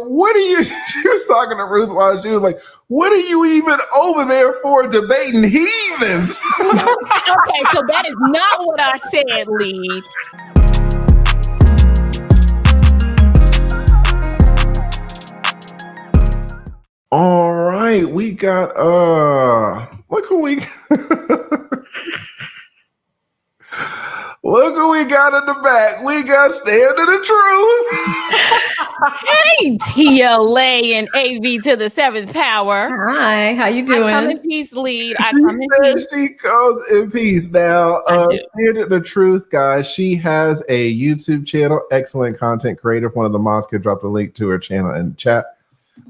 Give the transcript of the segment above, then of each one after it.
what are you, she was talking to Ruslan, she was like, what are you even over there for debating heathens? Okay, so that is not what I said, Lee. All right, we got look who we look who we got in the back. We got Standardoftruth. Hey, TLA and AV to the seventh power. Hi, how you doing? I come in peace, lead. I come in peace. She goes in peace. Now, Standardoftruth, guys, she has a YouTube channel, excellent content creator. If one of the mods could drop the link to her channel in the chat.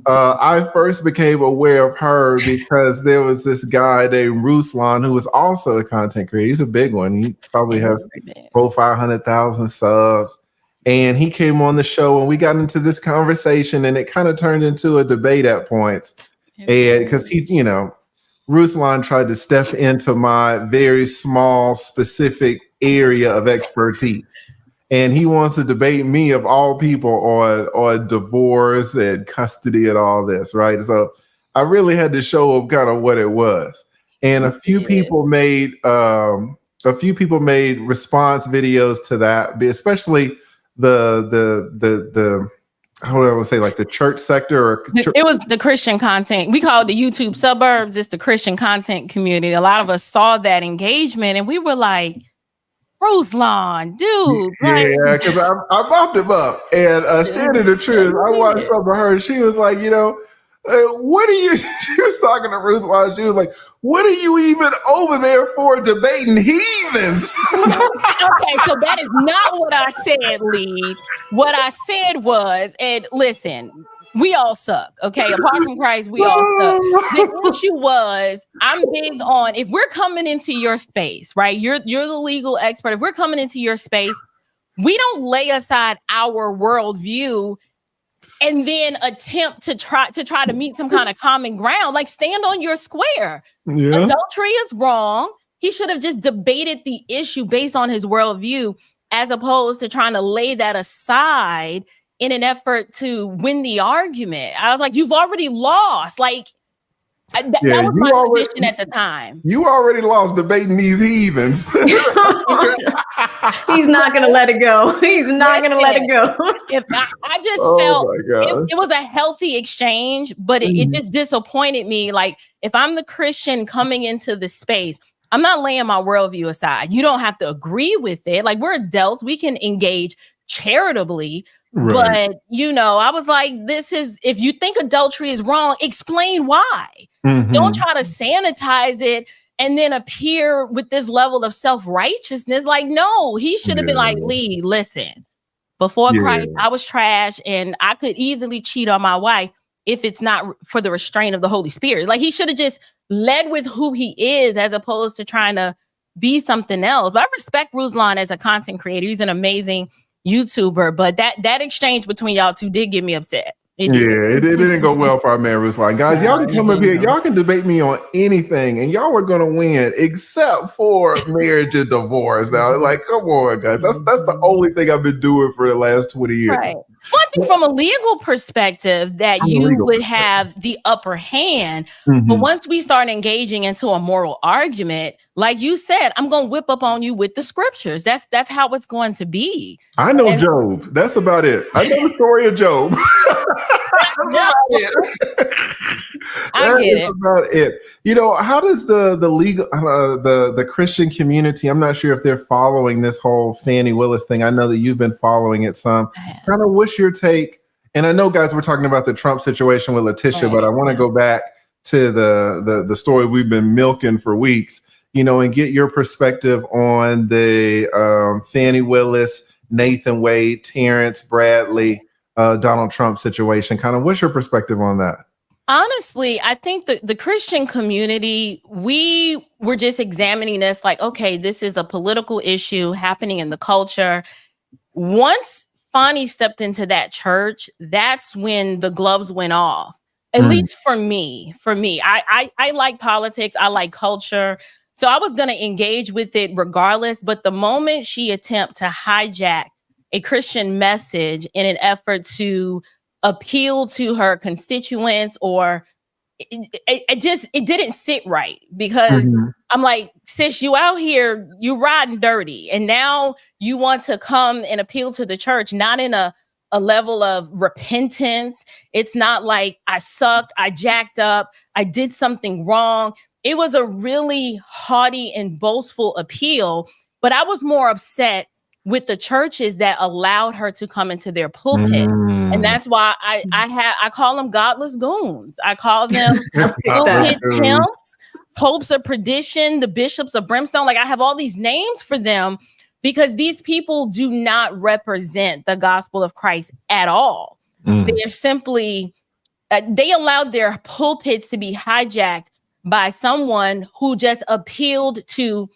I first became aware of her because there was this guy named Ruslan who was also a content creator. He's a big one. He probably has 500,000 subs. And he came on the show and we got into this conversation and it kind of turned into a debate at points. And because he, you know, Ruslan tried to step into my very small, specific area of expertise. And he wants to debate me of all people on divorce and custody and all this, right? So I really had to show him kind of what it was. And a few people made response videos to that, especially the how do I want to say, like the church sector or it was the Christian content. We call it the YouTube suburbs. It's the Christian content community. A lot of us saw that engagement and we were like, Ruslan, dude. Yeah, because I bumped him up. And Standardoftruth, I watched some of her and she was like, you know, what are you, she was talking to Ruslan, she was like, what are you even over there for debating heathens? Okay, so that is not what I said, Lee. What I said was, and listen, we all suck, okay? Apart from Christ, we all suck. The issue was, I'm big on, if we're coming into your space, right? You're the legal expert. If we're coming into your space, we don't lay aside our worldview and then attempt to try to meet some kind of common ground. Like, stand on your square. Yeah. Adultery is wrong. He should have just debated the issue based on his worldview, as opposed to trying to lay that aside in an effort to win the argument. I was like, you've already lost. Like, that was my position at the time. You already lost debating these heathens. He's not going to let it go. He's not going to let it go. If I just felt it was a healthy exchange, but it just disappointed me. Like, if I'm the Christian coming into the space, I'm not laying my worldview aside. You don't have to agree with it. Like, we're adults. We can engage charitably. Right. But, you know, I was like, this is, if you think adultery is wrong, explain why. Mm-hmm. Don't try to sanitize it and then appear with this level of self-righteousness. Like, no, he should have been like, Lee, listen, before Christ, I was trash and I could easily cheat on my wife if it's not for the restraint of the Holy Spirit. Like, he should have just led with who he is as opposed to trying to be something else. But I respect Ruslan as a content creator. He's an amazing YouTuber, but that exchange between y'all two did get me upset. It didn't go well for our man Ruslan. Guys, y'all can come up here. Y'all can debate me on anything, and y'all are gonna win, except for marriage and divorce. Now, like, come on, guys. That's the only thing I've been doing for the last 20 years. Right. Well, I think from a legal perspective that you would have the upper hand. Mm-hmm. But once we start engaging into a moral argument, like you said, I'm gonna whip up on you with the scriptures. That's how it's going to be. I know Job. That's about it. I know the story of Job. I get it. About it. You know, how does the legal the Christian community? I'm not sure if they're following this whole Fani Willis thing. I know that you've been following it some. Kind of what's your take? And I know, guys, we're talking about the Trump situation with Letitia, but I want to go back to the story we've been milking for weeks. You know, and get your perspective on the Fani Willis, Nathan Wade, Terrence Bradley, Donald Trump situation. Kind of what's your perspective on that? Honestly, I think the Christian community, we were just examining this like, okay, this is a political issue happening in the culture. Once Fani stepped into that church, that's when the gloves went off. At least for me. I like politics. I like culture. So I was going to engage with it regardless. But the moment she attempted to hijack a Christian message in an effort to appeal to her constituents, or it didn't sit right, because I'm like, sis, you out here, you riding dirty, and now you want to come and appeal to the church, not in a level of repentance. It's not like I sucked, I jacked up, I did something wrong. It was a really haughty and boastful appeal, but I was more upset with the churches that allowed her to come into their pulpit. And that's why I call them godless goons. I call them pulpit pimps, popes of perdition, the bishops of brimstone. Like, I have all these names for them, because these people do not represent the gospel of Christ at all. They're simply, they allowed their pulpits to be hijacked by someone who just appealed to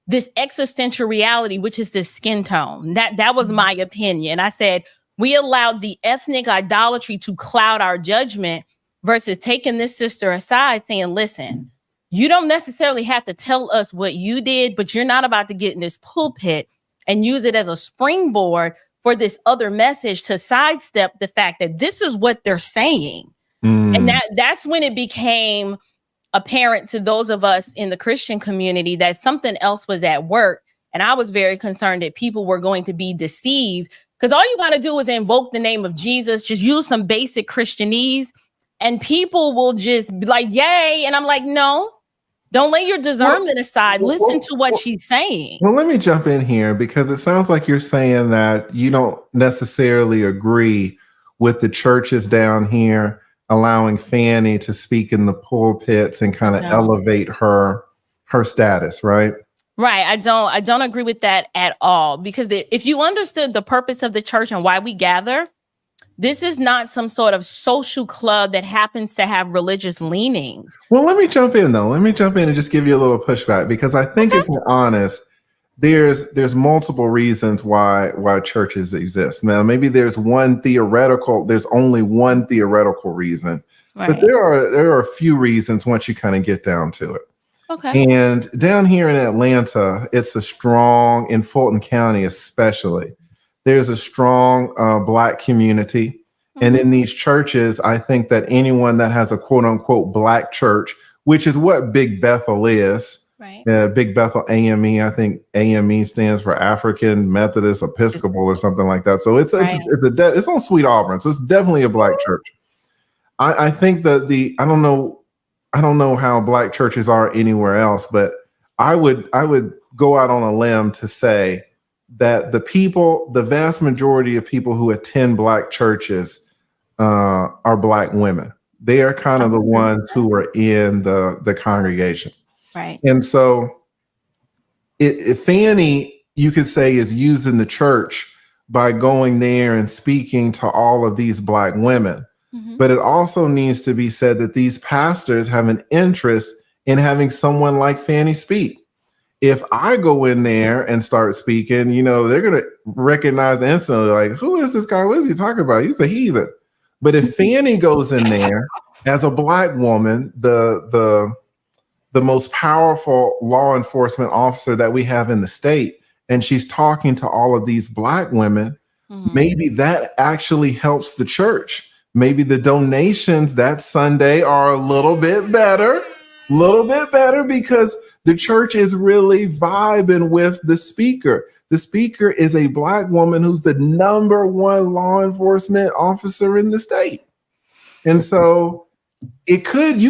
this existential reality, which is this skin tone. That was my opinion. I said, we allowed the ethnic idolatry to cloud our judgment, versus taking this sister aside saying, listen, you don't necessarily have to tell us what you did, but you're not about to get in this pulpit and use it as a springboard for this other message to sidestep the fact that this is what they're saying. And that's when it became apparent to those of us in the Christian community that something else was at work. And I was very concerned that people were going to be deceived, because all you got to do is invoke the name of Jesus, just use some basic Christianese, and people will just be like, yay. And I'm like, no, don't lay your discernment aside. Listen to what she's saying. Well, let me jump in here, because it sounds like you're saying that you don't necessarily agree with the churches down here allowing Fani to speak in the pulpits and kind of elevate her status, right? Right. I don't agree with that at all, because if you understood the purpose of the church and why we gather, this is not some sort of social club that happens to have religious leanings. Well, let me jump in though. Let me jump in and just give you a little pushback, because I think if we're honest, there's multiple reasons why churches exist. Now, maybe there's only one theoretical reason, right, but there are a few reasons once you kind of get down to it. Okay. And down here in Atlanta, it's a strong, in Fulton County especially, there's a strong Black community. And in these churches, I think that anyone that has a quote unquote Black church, which is what Big Bethel is, right? Big Bethel AME, I think AME stands for African Methodist Episcopal or something like that. So it's on Sweet Auburn. So it's definitely a Black church. I think that I don't know how Black churches are anywhere else, but I would go out on a limb to say that the vast majority of people who attend Black churches are Black women. They are kind of the ones who are in the congregation. Right. And so if Fani, you could say, is using the church by going there and speaking to all of these Black women. But it also needs to be said that these pastors have an interest in having someone like Fani speak. If I go in there and start speaking, they're going to recognize instantly, like, who is this guy? What is he talking about? He's a heathen. But if Fani goes in there as a Black woman, the most powerful law enforcement officer that we have in the state, and she's talking to all of these Black women, maybe that actually helps the church. Maybe the donations that Sunday are a little bit better because the church is really vibing with the speaker. The speaker is a Black woman who's the #1 law enforcement officer in the state. And so you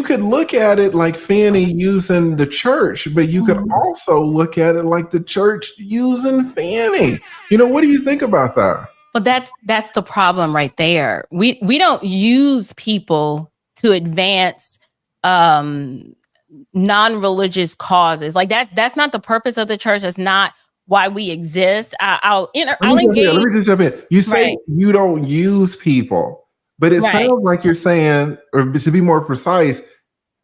could look at it like Fani using the church, but you could also look at it like the church using Fani. What do you think about that? Well, that's the problem right there. We don't use people to advance non-religious causes. Like that's not the purpose of the church. That's not why we exist. Let me just jump in. You say you don't use people, but it sounds like you're saying, or to be more precise,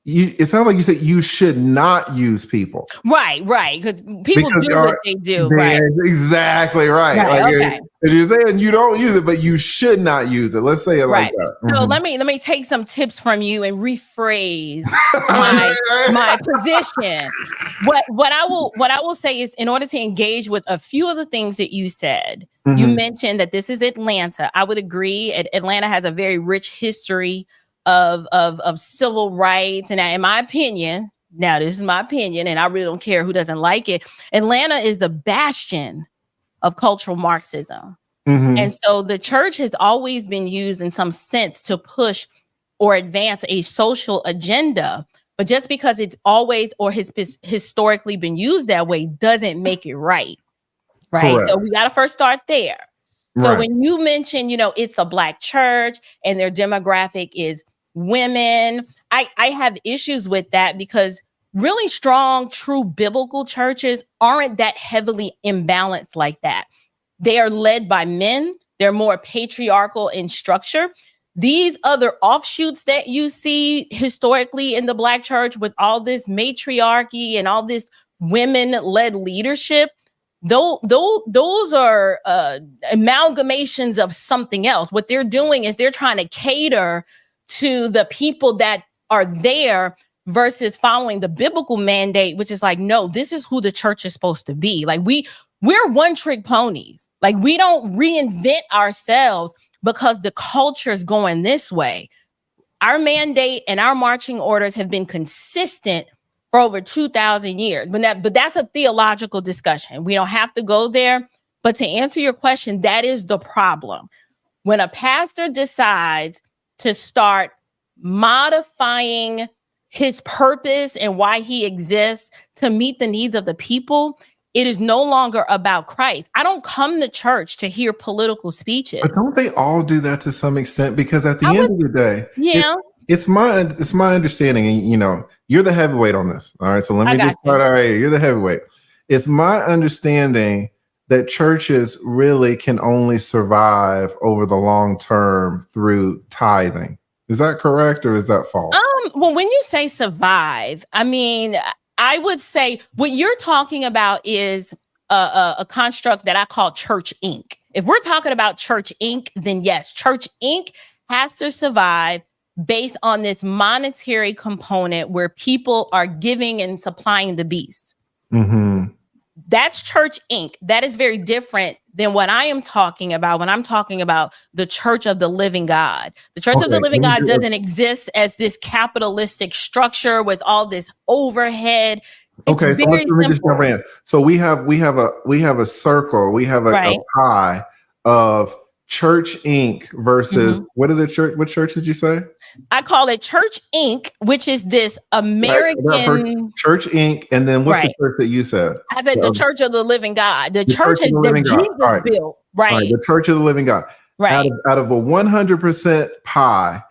it sounds like you said you should not use people. Right. Because people do what they do. Right. Exactly right. You're saying you don't use it, but you should not use it. Let's say it like that. Mm-hmm. So let me take some tips from you and rephrase my position. What I will say is, in order to engage with a few of the things that you said, you mentioned that this is Atlanta. I would agree. Atlanta has a very rich history of civil rights, and in my opinion, now this is my opinion, and I really don't care who doesn't like it, Atlanta is the bastion of cultural Marxism. And so the church has always been used in some sense to push or advance a social agenda. But just because it's always or has historically been used that way doesn't make it right. Right. Correct. So we got to first start there. So when you mention, it's a Black church and their demographic is women, I have issues with that, because really strong, true biblical churches aren't that heavily imbalanced like that. They are led by men. They're more patriarchal in structure. These other offshoots that you see historically in the Black church with all this matriarchy and all this women-led leadership, those are amalgamations of something else. What they're doing is they're trying to cater to the people that are there versus following the biblical mandate, which is like, no, this is who the church is supposed to be. Like we're one-trick ponies. Like we don't reinvent ourselves because the culture is going this way. Our mandate and our marching orders have been consistent for over 2,000 years. But that's a theological discussion. We don't have to go there. But to answer your question, that is the problem. When a pastor decides to start modifying his purpose and why he exists to meet the needs of the people, it is no longer about Christ. I don't come to church to hear political speeches. But don't they all do that to some extent? Because at the end of the day, it's my understanding, and you're the heavyweight on this. All right. So let me just start out here. You're the heavyweight. It's my understanding that churches really can only survive over the long term through tithing. Is that correct or is that false? Well, when you say survive, I mean, I would say what you're talking about is a construct that I call Church Inc. If we're talking about Church Inc., then yes, Church Inc. has to survive based on this monetary component where people are giving and supplying the beast. That's Church Inc. That is very different than what I am talking about when I'm talking about the Church of the Living God. The Church of the Living God doesn't exist as this capitalistic structure with all this overhead. It's so let me just jump in. So we have a circle, we have a pie of Church Inc. versus what church did you say? I call it Church Inc., which is this American Church Inc. And then what's the church that you said? I said the Church of the Living God, the church that Jesus built. Right. The Church of the Living God. Right. Out of a 100% pie,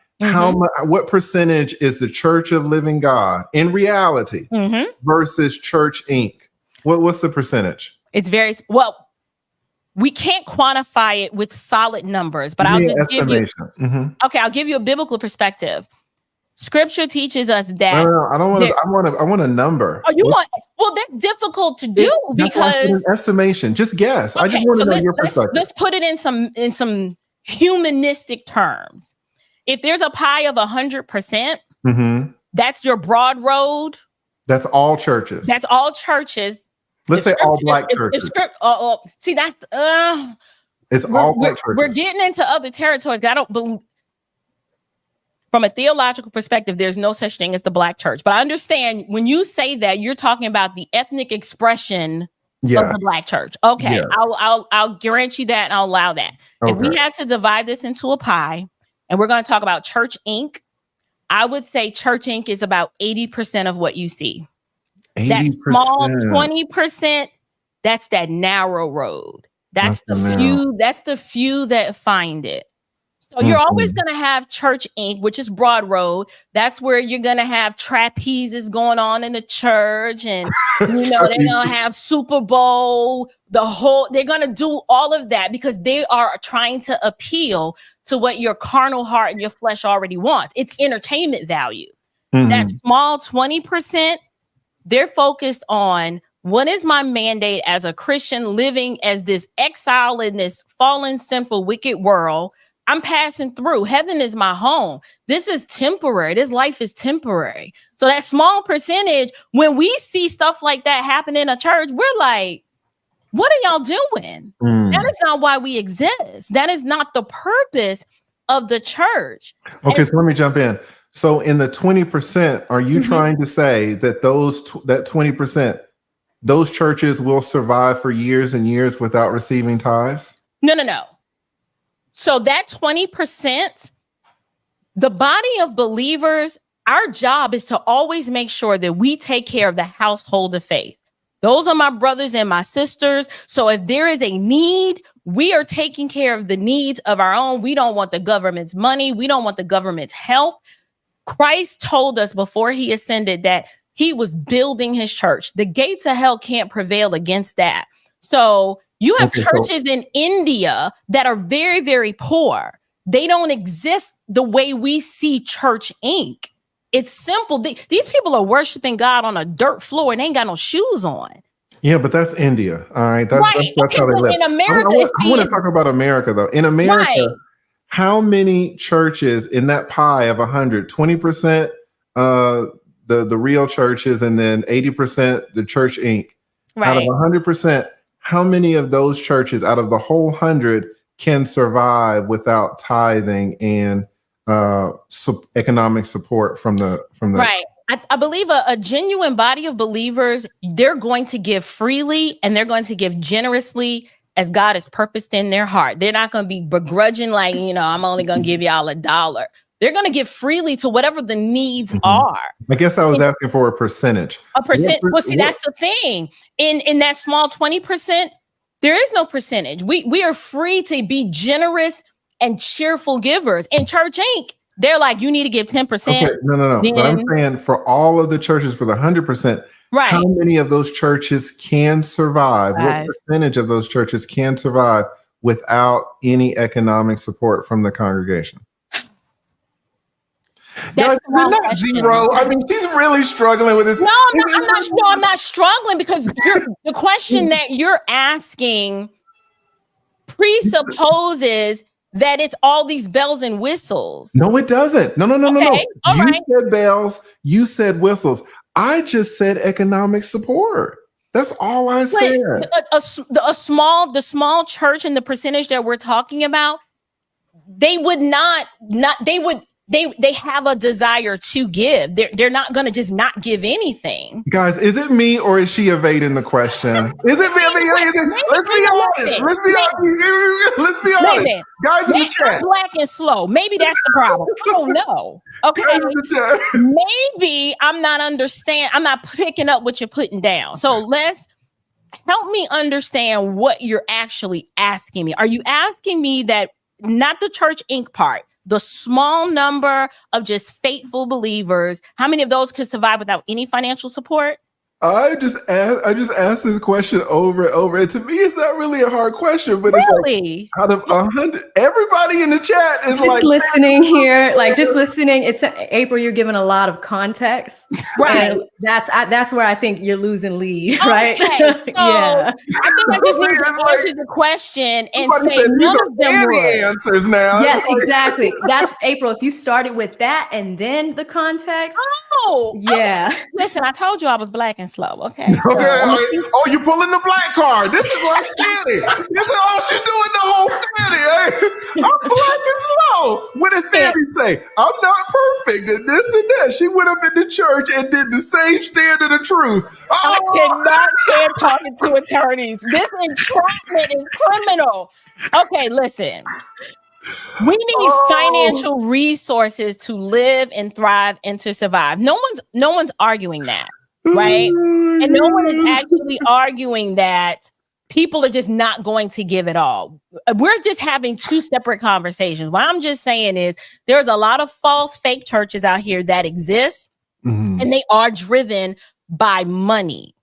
what percentage is the Church of Living God in reality versus Church Inc.? What's the percentage? It's very well. We can't quantify it with solid numbers, but I'll just give you. I'll give you a biblical perspective. Scripture teaches us that. No, I don't want to. I want a number. Oh, you want? Well, that's difficult to do because an estimation. Just guess. I just want to know your perspective. Let's put it in some humanistic terms. If there's a pie of 100%, that's your broad road. That's all churches. That's all churches. Let's say all Black churches. See, that's it's all Black churches. We're getting into other territories that I don't believe. From a theological perspective, there's no such thing as the Black church. But I understand when you say that, you're talking about the ethnic expression of the Black church. Okay, I'll grant you that and I'll allow that. If we had to divide this into a pie, and we're going to talk about Church Inc., I would say Church Inc. is about 80% of what you see. 80%. That small 20%, that's that narrow road. That's the few. That's the few that find it. So you're always going to have Church Inc., which is broad road. That's where you're going to have trapezes going on in the church, and they're going to have Super Bowl. They're going to do all of that because they are trying to appeal to what your carnal heart and your flesh already wants. It's entertainment value. That small 20%. They're focused on What is my mandate as a Christian living as this exile in this fallen, sinful, wicked world? I'm passing through. Heaven is my home. This is temporary. This life is temporary. So that small percentage, when we see stuff like that happen in a church, we're like, what are y'all doing? That is not why we exist. That is not the purpose of the church. Okay, so let me jump in. So in the 20%, are you trying to say that that 20%, those churches will survive for years and years without receiving tithes? No. So that 20%, the body of believers, our job is to always make sure that we take care of the household of faith. Those are my brothers and my sisters. So if there is a need, we are taking care of the needs of our own. We don't want the government's money. We don't want the government's help. Christ told us before he ascended that he was building his church. The gates of hell can't prevail against that. So you have churches in India that are very, very poor. They don't exist the way we see Church Inc. It's simple. These people are worshiping God on a dirt floor and they ain't got no shoes on. Yeah, but that's India. All right. That's how they live. In America, I want to talk about America, though. In America, how many churches in that pie of 100, 20% the real churches and then 80% the Church Inc. Out of 100%, how many of those churches out of the whole 100 can survive without tithing and economic support from the right? I believe a genuine body of believers, they're going to give freely and they're going to give generously as God has purposed in their heart. They're not going to be begrudging, like, I'm only going to give y'all $1. They're going to give freely to whatever the needs are. I guess I was asking for a percentage. A percent. Well, see, that's the thing. In that small 20%, there is no percentage. We are free to be generous and cheerful givers. In Church Inc., they're like, you need to give 10%. Okay, no. Then, but I'm saying for all of the churches, for the 100%, how many of those churches can survive? What percentage of those churches can survive without any economic support from the congregation? That's not zero. I mean, she's really struggling with this. No, I'm not struggling because the question that you're asking presupposes that it's all these bells and whistles. No, it doesn't. No. Okay, You said bells. You said whistles. I just said economic support. That's all I said. The small church and the percentage that we're talking about, they would they have a desire to give. They're not going to just not give anything. Guys, is it me or is she evading the question? Is it me? Let's be honest. Let's be honest. Guys in the chat. Black and slow. Maybe that's the problem. I don't know. Okay. Maybe I'm not picking up what you're putting down. So help me understand what you're actually asking me. Are you asking me that, not the Church Inc. part, the small number of just faithful believers, how many of those could survive without any financial support? I just asked this question over and over. And to me, it's not really a hard question, but really? It's like out of 100, everybody in the chat is just listening here, just listening. It's April. You're giving a lot of context, right? And that's where I think you're losing lead, right? Okay, so yeah. I think I just need to answer the question and say none of them were answers now. Yes, exactly. That's April. If you started with that and then the context. Oh, yeah. Okay. Listen, I told you I was black and slow. Okay. Okay. Oh, you pulling the black card. This is like Fanny. This is all she's doing the whole Fanny. Hey, I'm black and slow. What did Fanny say? I'm not perfect and this and that. She went up in the church and did the same standard of truth. I cannot stand talking to attorneys. This entrapment is criminal. Okay, listen. We need financial resources to live and thrive and to survive. No one's arguing that. Right. And no one is actually arguing that people are just not going to give it all. We're just having two separate conversations. What I'm just saying is there's a lot of false fake churches out here that exist and they are driven by money.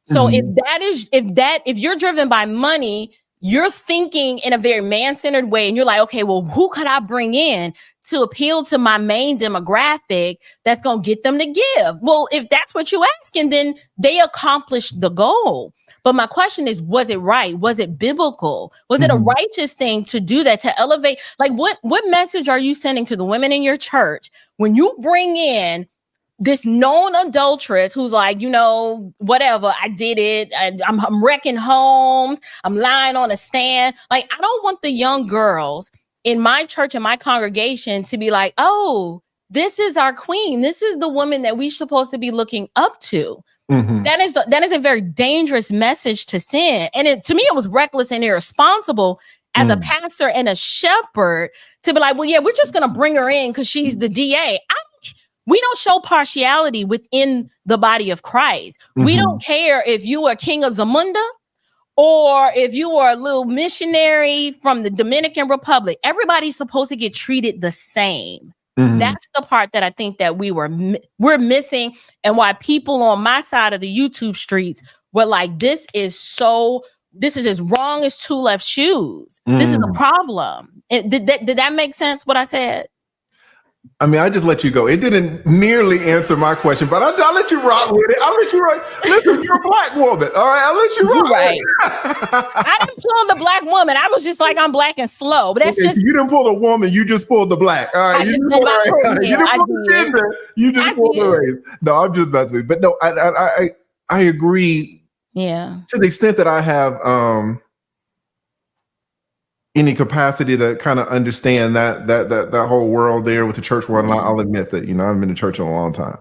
So if you're driven by money, you're thinking in a very man-centered way, and you're like, okay, well, who could I bring in to appeal to my main demographic that's going to get them to give? Well, if that's what you're asking, then they accomplished the goal. But my question is, was it right? Was it biblical? Was it a righteous thing to do that, to elevate? Like, what message are you sending to the women in your church when you bring in this known adulteress who's like, you know, whatever, I did it. I'm wrecking homes. I'm lying on a stand. Like, I don't want the young girls in my church and my congregation to be like, oh, this is our queen. This is the woman that we're supposed to be looking up to. That is a very dangerous message to send. And to me, it was reckless and irresponsible as a pastor and a shepherd to be like, well, yeah, we're just going to bring her in because she's the DA. We don't show partiality within the body of Christ. We don't care if you are king of Zamunda or if you are a little missionary from the Dominican Republic. Everybody's supposed to get treated the same. That's the part that I think that we're missing, and why people on my side of the YouTube streets were like, this is as wrong as two left shoes. This is a problem. Did that make sense, what I said? I mean, I just let you go. It didn't nearly answer my question, but I'll let you rock with it. I'll let you rock. Listen, you're a black woman. All right, I'll let you rock. Right. I didn't pull the black woman. I was just like, I'm black and slow. But that's just, you didn't pull the woman. You just pulled the black. All right. You didn't pull the gender. You just pulled the race. No, I'm just messing with you. But no, I agree. Yeah. To the extent that I have any capacity to kind of understand that whole world there with the church world. And I'll admit that, you know, I've been to church in a long time.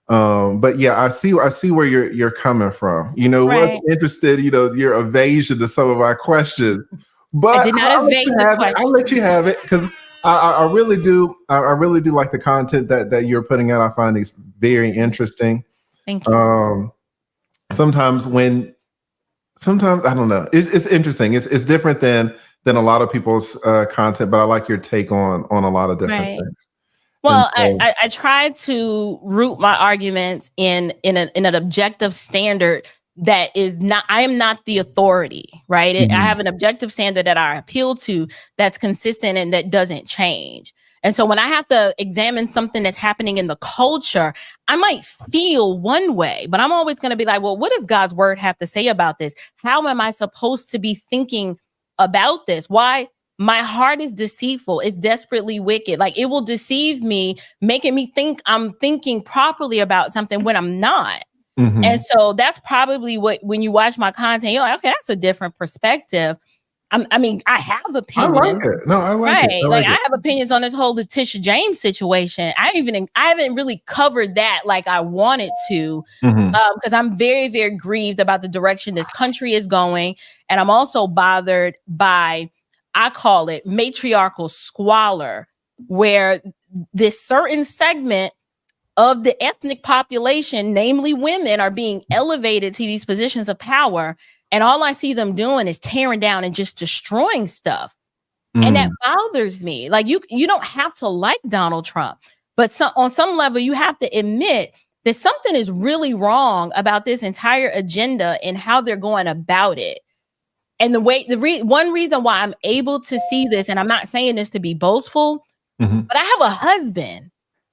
But yeah, I see where you're coming from. You know, what's interested, you know, your evasion to some of our questions. But I did not evade the question. I'll let you have it, because I really do like the content that you're putting out. I find it very interesting. Thank you. Sometimes I don't know. It's interesting. It's different than a lot of people's content, but I like your take on a lot of different things. Well, so, I try to root my arguments in an objective standard that is not. I am not the authority, right? I have an objective standard that I appeal to that's consistent and that doesn't change. And so when I have to examine something that's happening in the culture, I might feel one way, but I'm always going to be like, well, what does God's word have to say about this? How am I supposed to be thinking about this? Why? My heart is deceitful. It's desperately wicked. Like, it will deceive me, making me think I'm thinking properly about something when I'm not. And so that's probably what, when you watch my content, you're like, okay, that's a different perspective. I mean, I have opinions. I like it. No, I like it. I have opinions on this whole Letitia James situation. I haven't really covered that like I wanted to, because I'm very, very grieved about the direction this country is going. And I'm also bothered by, I call it matriarchal squalor, where this certain segment of the ethnic population, namely women, are being elevated to these positions of power. And all I see them doing is tearing down and just destroying stuff. And that bothers me. Like, you don't have to like Donald Trump, but on some level, you have to admit that something is really wrong about this entire agenda and how they're going about it. And one reason why I'm able to see this, and I'm not saying this to be boastful, but I have a husband.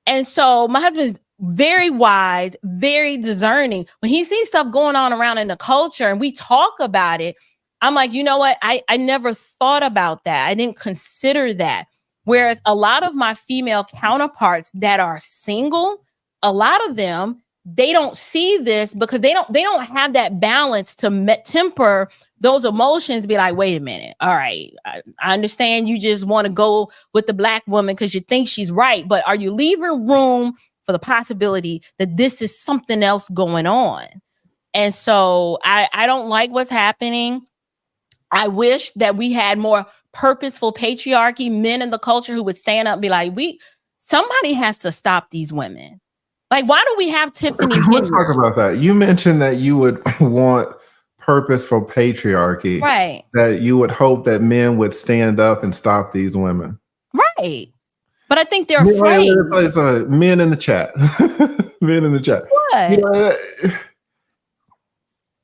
And so my husband's very wise, very discerning. When he sees stuff going on around in the culture and we talk about it, I'm like, you know what? I never thought about that. I didn't consider that. Whereas a lot of my female counterparts that are single, a lot of them, they don't see this because they don't have that balance to temper those emotions, to be like, wait a minute. All right. I understand you just want to go with the black woman because you think she's right, but are you leaving room for the possibility that this is something else going on? And so I don't like what's happening. I wish that we had more purposeful patriarchy, men in the culture who would stand up and be like, somebody has to stop these women. Like, why do we have Tiffany? Let's talk about that. You mentioned that you would want purposeful patriarchy, right? That you would hope that men would stand up and stop these women, right? But I think they're afraid. Men in the chat. Men in the chat. What? You know,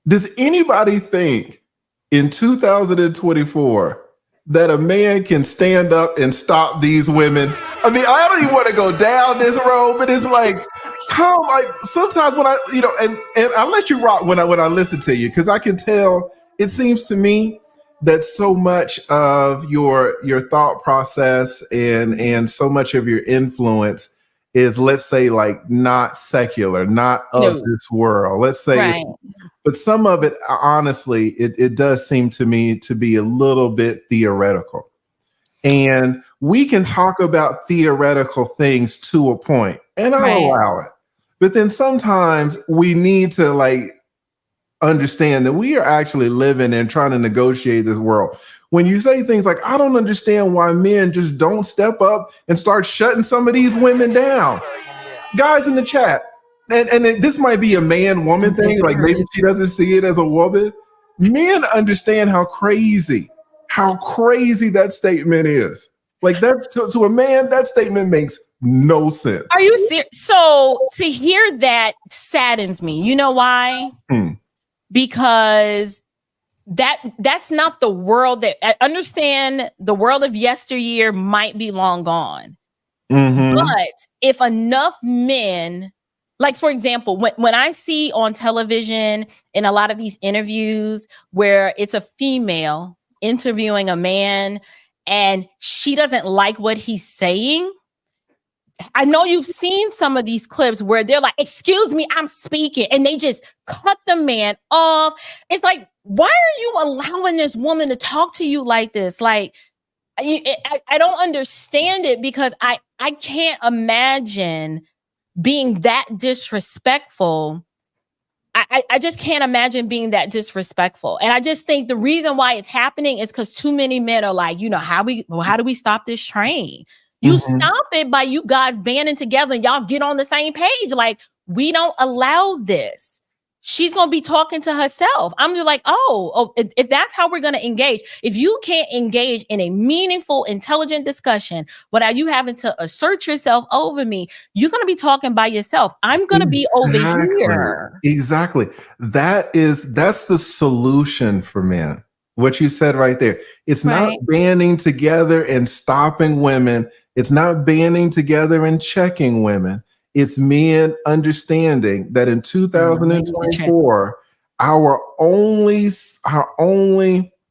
does anybody think in 2024 that a man can stand up and stop these women. I mean, I don't even want to go down this road, but it's like, sometimes when I, and I let you rock when I listen to you, because I can tell, it seems to me that so much of your thought process and so much of your influence is, let's say, like not secular, not of this world. Let's say, right. But some of it, honestly, it does seem to me to be a little bit theoretical. And we can talk about theoretical things to a point, and I'll allow it. But then sometimes we need to understand that we are actually living and trying to negotiate this world. When you say things like, I don't understand why men just don't step up and start shutting some of these women down. Guys in the chat, and this might be a man-woman thing, like maybe she doesn't see it as a woman. Men understand how crazy that statement is. Like that to a man, that statement makes no sense. Are you serious? So to hear that saddens me. You know why? Because that's not the world that I understand. The world of yesteryear might be long gone. But if enough men, like, for example, when I see on television in a lot of these interviews where it's a female interviewing a man and she doesn't like what he's saying, I know you've seen some of these clips where they're like, excuse me, I'm speaking. And they just cut the man off. It's like, why are you allowing this woman to talk to you like this? Like, I don't understand it, because I can't imagine being that disrespectful. I just can't imagine being that disrespectful. And I just think the reason why it's happening is because too many men are like, how do we stop this train? You stop it by you guys banding together and y'all get on the same page. Like, we don't allow this. She's going to be talking to herself. I'm just like, if that's how we're going to engage, if you can't engage in a meaningful, intelligent discussion without you having to assert yourself over me, you're going to be talking by yourself. I'm going to be over here. Exactly. That's the solution for men. What you said right there. It's not banding together and stopping women. It's not banding together and checking women. It's men understanding that in 2024, our only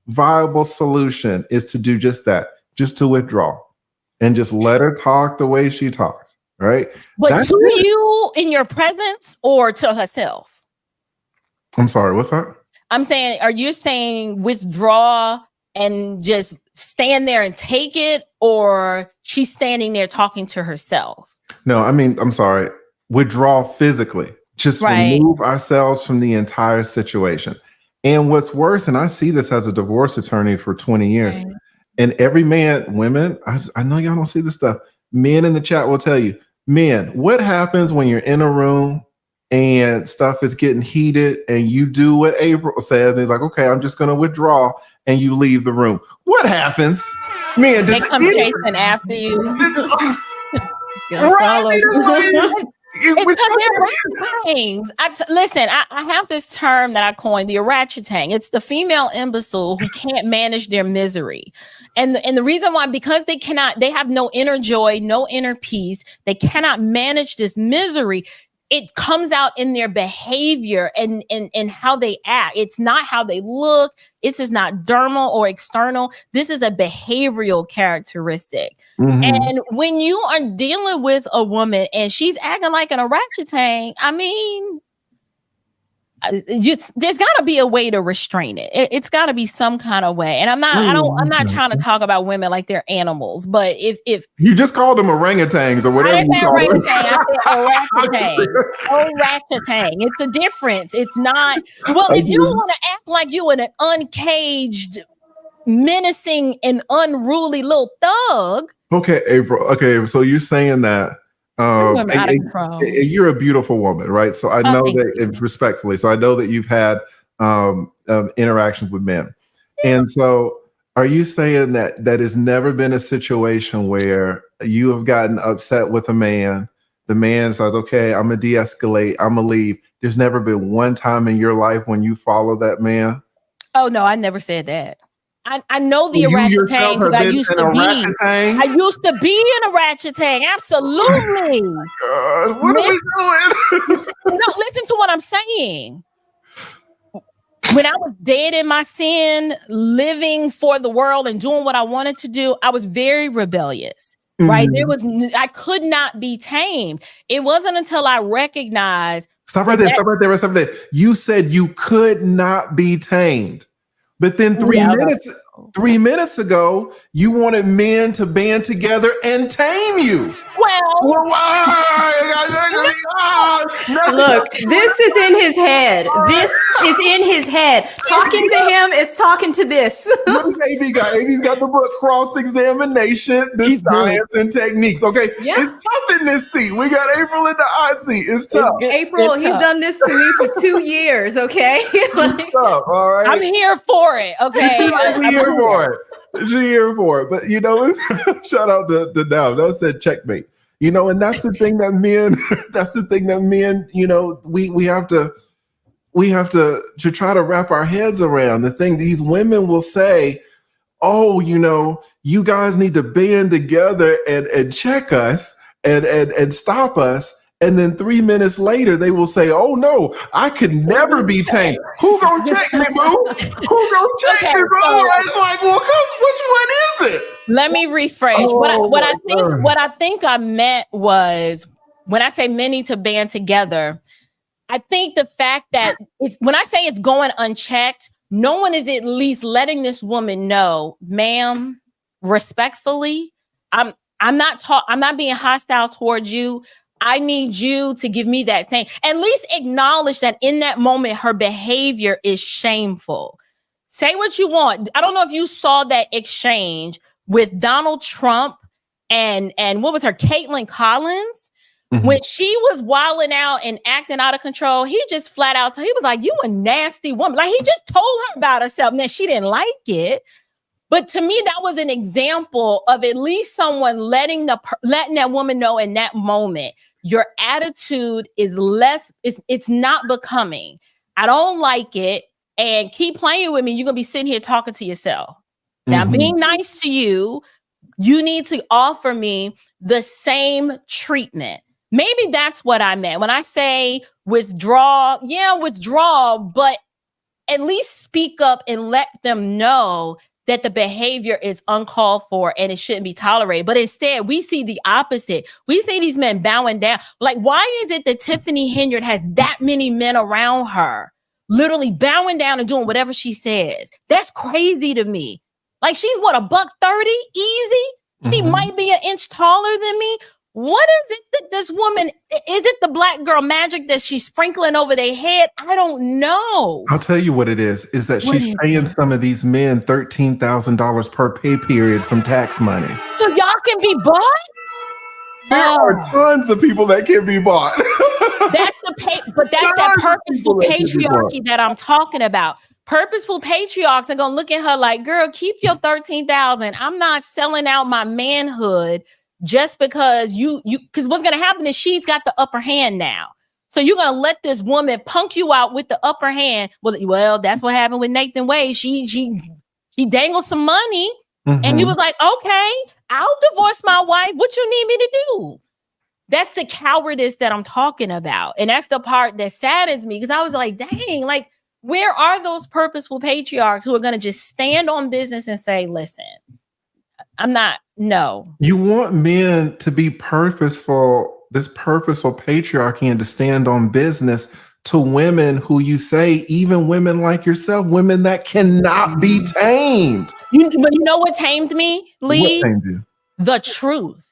viable solution is to do just that, just to withdraw and just let her talk the way she talks, right? But to you in your presence or to herself? I'm sorry, what's that? I'm saying, are you saying withdraw and just stand there and take it, or she's standing there talking to herself? No, I mean, I'm sorry. Withdraw physically. Just remove ourselves from the entire situation. And what's worse, and I see this as a divorce attorney for 20 years, and every man, women, I know y'all don't see this stuff. Men in the chat will tell you, men, what happens when you're in a room and stuff is getting heated and you do what April says, and he's like, okay, I'm just going to withdraw, and you leave the room. What happens? Man, they come chasing after you. It's because they're orangutans. Listen, I have this term that I coined, the orangutan. It's the female imbecile who can't manage their misery. And the reason why, because they have no inner joy, no inner peace. They cannot manage this misery. It comes out in their behavior and how they act. It's not how they look. This is not dermal or external. This is a behavioral characteristic. And when you are dealing with a woman and she's acting like an orangutan, I mean, there's got to be a way to restrain it. It's got to be some kind of way. And I'm not trying to talk about women like they're animals, but if you just called them orangutans or whatever, I said orangutan. Orangutan. It's a difference. It's not. Well, if you want to act like you an uncaged, menacing, and unruly little thug. Okay, April. Okay, so you're saying that. You're a beautiful woman, right? So I know that, respectfully, so I know that you've had interactions with men. And so are you saying that has never been a situation where you have gotten upset with a man, the man says, okay, I'm going to de-escalate, I'm going to leave. There's never been one time in your life when you follow that man? Oh no, I never said that. I know the orangutan because I used to be in a ratchetan. Absolutely. God, what are we doing? No, listen to what I'm saying. When I was dead in my sin, living for the world and doing what I wanted to do, I was very rebellious. Right? I could not be tamed. It wasn't until I recognized. Stop right there. You said you could not be tamed. But then 3 minutes ago, you wanted men to band together and tame you. Look, this is in his head. This is in his head. Talking to him is talking to this. What does AB got? AB's got the book Cross-Examination, the Science and Techniques. Okay, It's tough in this seat. We got April in the hot seat. It's tough. April, he's done this to me for 2 years, okay? It's tough, all right? I'm here for it, okay? I'm here for it. But, shout out to Dow. That said checkmate. And that's the thing that men, we have to try to wrap our heads around. The thing these women will say, oh, you guys need to band together and check us and stop us. And then 3 minutes later, they will say, oh, no, I could never be tamed. Who gonna check me, boo? Who gonna check me, boo? It's like, well, which one is it? Let me rephrase. What I think I meant was, when I say men need to band together, I think the fact that when I say it's going unchecked, no one is at least letting this woman know, ma'am, respectfully, I'm not being hostile towards you. I need you to give me that same, at least acknowledge that in that moment, her behavior is shameful. Say what you want. I don't know if you saw that exchange with Donald Trump and what was her, Caitlin Collins, when she was wilding out and acting out of control. He just flat out he was like, you a nasty woman. Like, he just told her about herself, and then she didn't like it. But to me, that was an example of at least someone letting that woman know in that moment, your attitude is it's not becoming. I don't like it. And keep playing with me. You're going to be sitting here talking to yourself. Now, being nice to you, you need to offer me the same treatment. Maybe that's what I meant. When I say withdraw, but at least speak up and let them know that the behavior is uncalled for and it shouldn't be tolerated. But instead, we see the opposite. We see these men bowing down. Like, why is it that Tiffany Henyard has that many men around her, literally bowing down and doing whatever she says? That's crazy to me. Like, she's what, $130 easy? She might be an inch taller than me. What is it that this woman, is it the black girl magic that she's sprinkling over their head? I don't know. I'll tell you what it is that she's paying some of these men $13,000 per pay period from tax money. So y'all can be bought? There are tons of people that can be bought. That's that purposeful patriarchy that I'm talking about. Purposeful patriarchs are going to look at her like, girl, keep your $13,000. I'm not selling out my manhood just because because what's going to happen is she's got the upper hand now. So you're going to let this woman punk you out with the upper hand. Well, that's what happened with Nathan Wade. She dangled some money and he was like, okay, I'll divorce my wife. What you need me to do? That's the cowardice that I'm talking about. And that's the part that saddens me, because I was like, dang, like, where are those purposeful patriarchs who are going to just stand on business and say, listen, no. You want men to be purposeful, this purposeful patriarchy, and to stand on business to women who you say, even women like yourself, women that cannot be tamed. But you know what tamed me, Lee? What tamed you? The truth.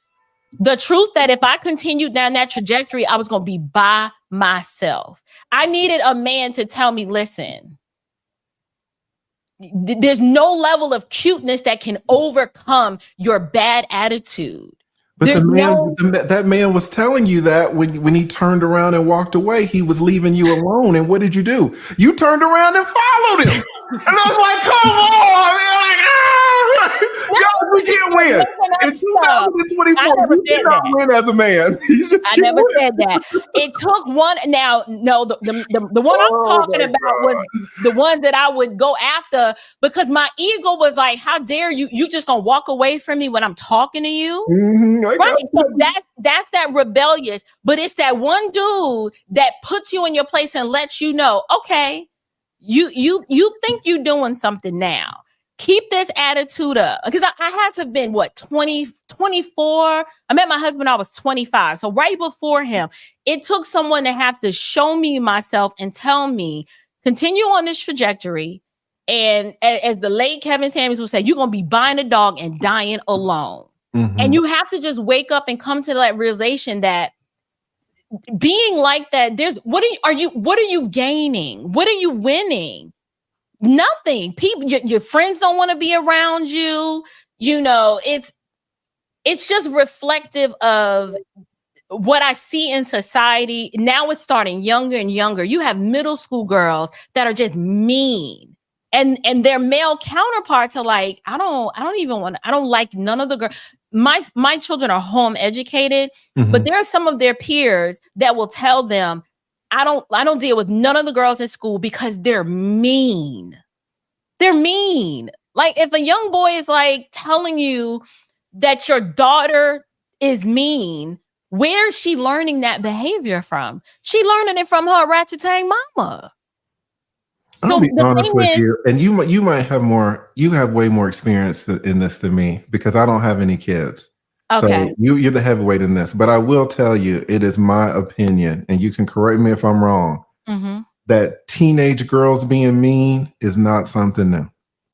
The truth that if I continued down that trajectory, I was going to be by myself. I needed a man to tell me, listen, there's no level of cuteness that can overcome your bad attitude. But that man was telling you that when he turned around and walked away, he was leaving you alone. And what did you do? You turned around and followed him. And I was like, come on, man. Like, we can't win. In 2024, you cannot win as a man. You I never said that. It took one. Now, no, the one I'm talking about was the one that I would go after because my ego was like, "How dare you? You just gonna walk away from me when I'm talking to you?" Right? So that's that rebellious. But it's that one dude that puts you in your place and lets you know, okay, you think you're doing something now. Keep this attitude up. Because I had to have been, 24? I met my husband when I was 25. So right before him, it took someone to have to show me myself and tell me, continue on this trajectory. And as the late Kevin Samuels would say, you're going to be buying a dog and dying alone. And you have to just wake up and come to that realization that being like that, what are you gaining? What are you winning? Nothing. People, your friends don't want to be around you. You know, it's just reflective of what I see in society. Now it's starting younger and younger. You have middle school girls that are just mean. And their male counterparts are like, I don't like none of the girls. My children are home educated, but there are some of their peers that will tell them, I don't deal with none of the girls at school because they're mean. They're mean. Like if a young boy is like telling you that your daughter is mean, where is she learning that behavior from? She learning it from her ratchet-tang mama. I'll be honest with you, and you might have more. You have way more experience in this than me because I don't have any kids. Okay, so you're the heavyweight in this. But I will tell you, it is my opinion, and you can correct me if I'm wrong. That teenage girls being mean is not something new.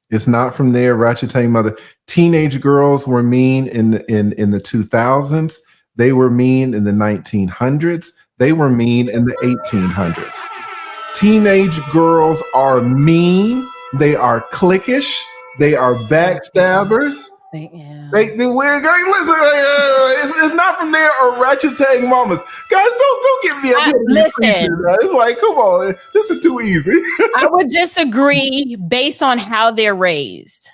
It's not from their ratchet-tang mother. Teenage girls were mean in the 2000s. They were mean in the 1900s. They were mean in the 1800s. Teenage girls are mean. They are cliquish. They are backstabbers. Yeah. Listen, it's not from there or ratchet-tang mamas. Guys, don't get me up here. Listen, it's like, come on, this is too easy. I would disagree based on how they're raised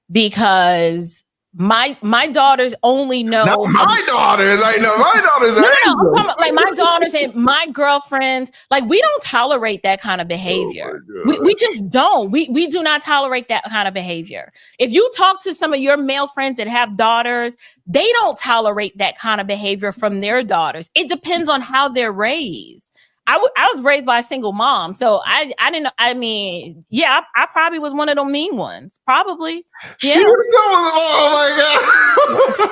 because my daughters only know. Not my daughters. I know my daughters are angels. Like my daughters and my girlfriends. Like we don't tolerate that kind of behavior. We just don't. We do not tolerate that kind of behavior. If you talk to some of your male friends that have daughters, they don't tolerate that kind of behavior from their daughters. It depends on how they're raised. I was raised by a single mom, so I didn't. I mean, yeah, I probably was one of the mean ones. Probably. Yeah. She was oh my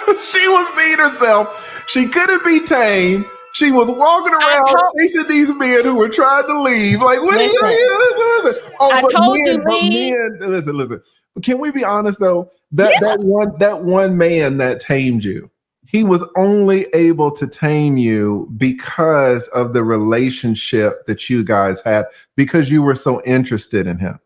god, she was mean herself. She couldn't be tamed. She was walking around chasing these men who were trying to leave. Like, what are you? Listen. Can we be honest though? That one man that tamed you. He was only able to tame you because of the relationship that you guys had, because you were so interested in him.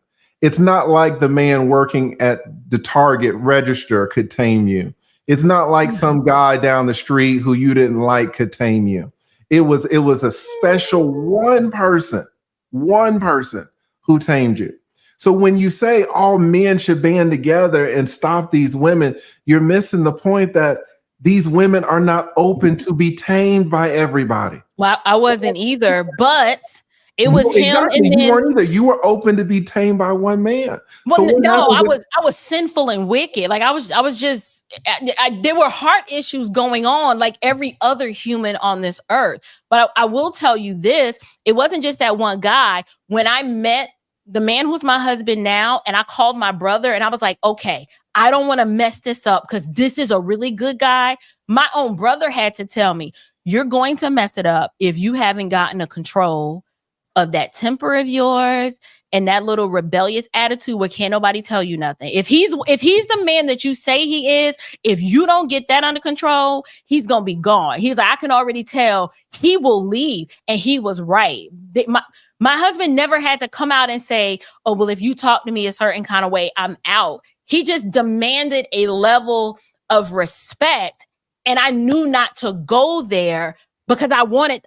It's not like the man working at the Target register could tame you. It's not like some guy down the street who you didn't like could tame you. It was a special one person who tamed you. So when you say all men should band together and stop these women, you're missing the point that these women are not open to be tamed by everybody. Well, I wasn't either, but it was him. Exactly. And then you weren't either. You were open to be tamed by one man. Well, no, I was sinful and wicked. Like I was just, there were heart issues going on like every other human on this earth. But I will tell you this, it wasn't just that one guy. When I met the man who's my husband now, and I called my brother and I was like, okay, I don't want to mess this up because this is a really good guy. My own brother had to tell me, you're going to mess it up if you haven't gotten a control of that temper of yours and that little rebellious attitude where can't nobody tell you nothing. If he's the man that you say he is, if you don't get that under control, he's going to be gone. He's like, I can already tell he will leave. And he was right. My husband never had to come out and say, oh, well, if you talk to me a certain kind of way, I'm out. He just demanded a level of respect. And I knew not to go there because I wanted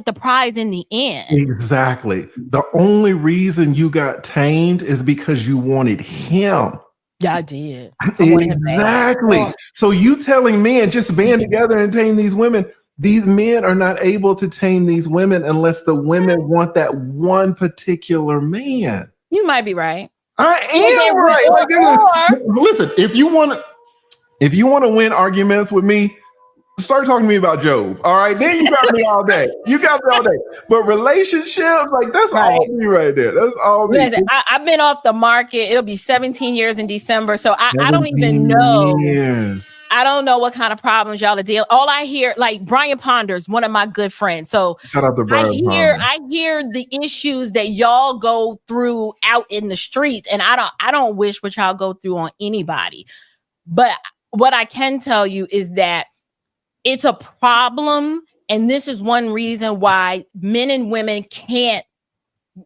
the prize in the end. Exactly. The only reason you got tamed is because you wanted him. Yeah, I did. Exactly. So you telling men just band together and tame these women, these men are not able to tame these women unless the women want that one particular man. You might be right. I am right. Listen, if you want to win arguments with me, start talking to me about Job. All right, then you got me all day. But relationships, like that's all me right there. That's all me. Listen, I've been off the market. It'll be 17 years in December. So I don't even know. I don't know what kind of problems y'all are dealing. All I hear, like Brian Ponders, one of my good friends. So shout out to Brian Ponders. I hear the issues that y'all go through out in the streets, and I don't wish what y'all go through on anybody. But what I can tell you is that it's a problem, and this is one reason why men and women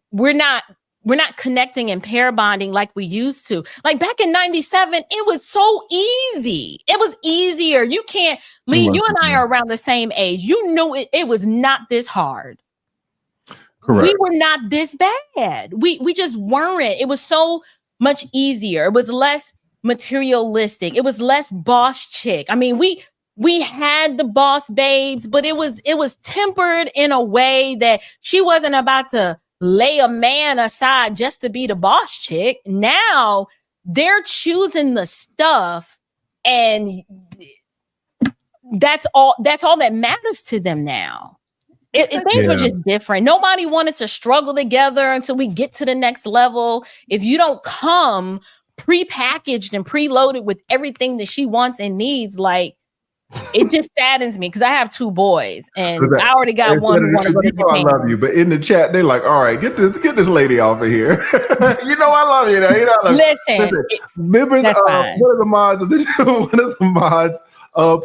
we're not connecting and pair bonding like we used to. Like back in 97, it was so easy. It was easier. You can't leave. You and I are around the same age. You know it was not this hard. Correct. We were not this bad. We just weren't. It was so much easier. It was less materialistic. It was less boss chick. I mean, we had the boss babes, but it was tempered in a way that she wasn't about to lay a man aside just to be the boss chick. Now they're choosing the stuff, and that's all that matters to them now. Things were just different. Nobody wanted to struggle together until we get to the next level. If you don't come prepackaged and preloaded with everything that she wants and needs, like, it just saddens me because I have 2 boys and I already got one who wants to go to I love you, but in the chat they're like, "All right, get this lady off of here." You know I love you. Listen, members of one of the mods,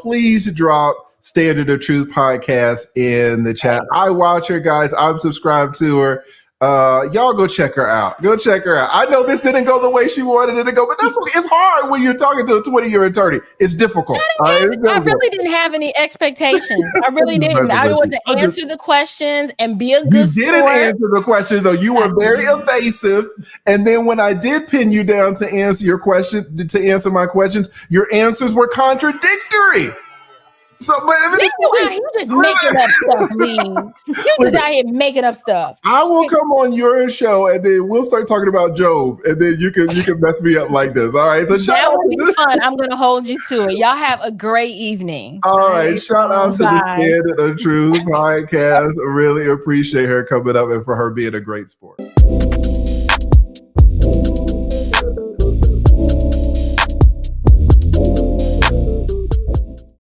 please drop Standard of Truth podcast in the chat. I watch her, guys. I'm subscribed to her. Y'all go check her out. I know this didn't go the way she wanted it to go, but it's hard when you're talking to a 20-year attorney. It's difficult. I really didn't have any expectations. I really didn't. I wanted to answer the questions and be a good sport. You didn't answer the questions, though. You were very evasive. And then when I did pin you down to answer my questions, your answers were contradictory. So, but you just making up stuff, Lee. You just out here making up stuff. I will come on your show, and then we'll start talking about Job, and then you can mess me up like this. All right. So that would be fun. I'm gonna hold you to it. Y'all have a great evening. All right. Shout out to the Standard of Truth podcast. I really appreciate her coming up and for her being a great sport.